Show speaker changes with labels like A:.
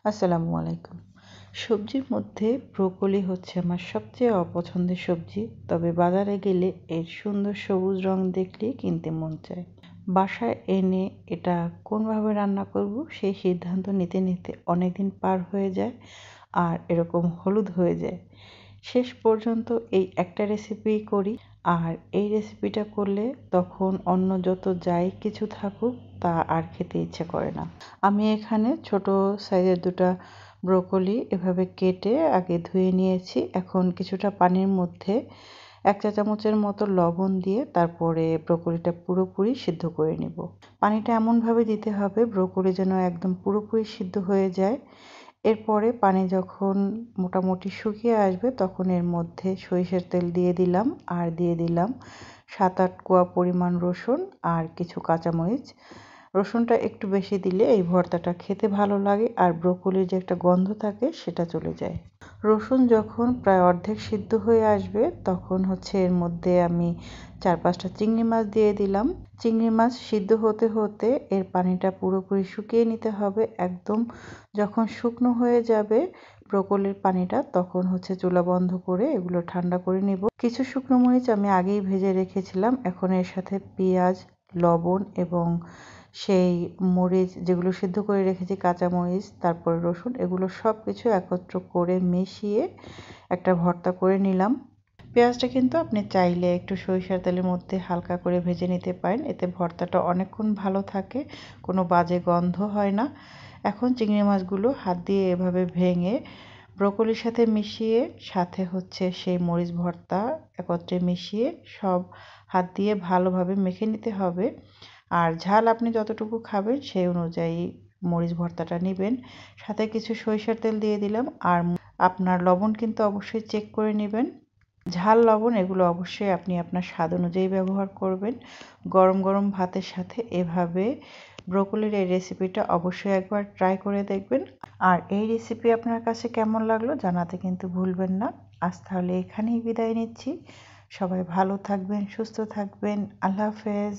A: আসসালামু আলাইকুম। সবজির মধ্যে ব্রোকলি হচ্ছে আমার সবচেয়ে অপছন্দের সবজি। তবে বাজারে গেলে এর সুন্দর সবুজ রং দেখলেই কিনতে মন চায়। বাসায় এনে এটা কোনভাবে রান্না করব সেই সিদ্ধান্ত নিতে নিতে অনেকদিন পার হয়ে যায় আর এরকম হলুদ হয়ে যায়। শেষ পর্যন্ত এই একটা রেসিপি করি আর এই রেসিপিটা করলে তখন অন্য যত যাই কিছু থাকুক তা আর খেতে ইচ্ছে করে না। আমি এখানে ছোট সাইজের দুটো ব্রোকলি এভাবে কেটে আগে ধুয়ে নিয়েছি। এখন কিছুটা পানির মধ্যে 1 চা চামচের মতো লবণ দিয়ে তারপরে ব্রোকলিটা পুরোপুরি সিদ্ধ করে নিব। পানিটা এমনভাবে দিতে হবে ব্রোকলি যেন একদম পুরোপুরি সিদ্ধ হয়ে যায়। এরপরে পানি যখন মোটামুটি শুকিয়ে আসবে তখন এর মধ্যে সরিষার তেল দিয়ে দিলাম আর দিয়ে দিলাম 7-8 কোয়া পরিমাণ রসুন আর কিছু কাঁচামরিচ। রসুনটা একটু বেশি দিলে এই ভর্তাটা খেতে ভালো লাগে আর ব্রোকলির যে একটা গন্ধ থাকে সেটা চলে যায়। রসুন যখন প্রায় অর্ধেক সিদ্ধ হয়ে আসবে তখন হচ্ছে এর মধ্যে আমি 4-5টা চিংড়ি মাছ দিয়ে দিলাম। চিংড়ি মাছ সিদ্ধ হতে হতে এর পানিটা পুরোপুরি শুকিয়ে নিতে হবে। একদম যখন শুকনো হয়ে যাবে ব্রোকলির পানিটা তখন হচ্ছে চুলা বন্ধ করে এগুলো ঠান্ডা করে নিব। কিছু শুকনো মরিচ আমি আগেই ভেজে রেখেছিলাম। এখন এর সাথে পেঁয়াজ, লবণ এবং সেই মরিচ যেগুলো সিদ্ধ করে রেখেছি, কাঁচামরিচ, তারপরে রসুন, এগুলো সব কিছু একত্র করে মিশিয়ে একটা ভর্তা করে নিলাম। পেঁয়াজটা কিন্তু আপনি চাইলে একটু সরিষার তেলের মধ্যে হালকা করে ভেজে নিতে পারেন। এতে ভর্তাটা অনেকক্ষণ ভালো থাকে, কোনো বাজে গন্ধ হয় না। এখন চিংড়ি মাছগুলো হাত দিয়ে এভাবে ভেঙে ব্রোকলির সাথে মিশিয়ে সাথে হচ্ছে সেই মরিচ ভর্তা একত্রে মিশিয়ে সব হাত দিয়ে ভালোভাবে মেখে নিতে হবে। আর ঝাল আপনি যতটুকু খাবেন সেই অনুযায়ী মরিচ ভর্তাটা নেবেন। সাথে কিছু সরিষার তেল দিয়ে দিলাম আর আপনার লবণ কিন্তু অবশ্যই চেক করে নেবেন। ঝাল লবণ এগুলো অবশ্যই আপনি আপনার স্বাদ অনুযায়ী ব্যবহার করবেন। গরম গরম ভাতের সাথে এভাবে ব্রোকলির এই রেসিপিটা অবশ্যই একবার ট্রাই করে দেখবেন। আর এই রেসিপি আপনার কাছে কেমন লাগলো জানাতে কিন্তু ভুলবেন না। আজ তাহলে এখানেই বিদায় নিচ্ছি। সবাই ভালো থাকবেন, সুস্থ থাকবেন। আল্লাহ হাফেজ।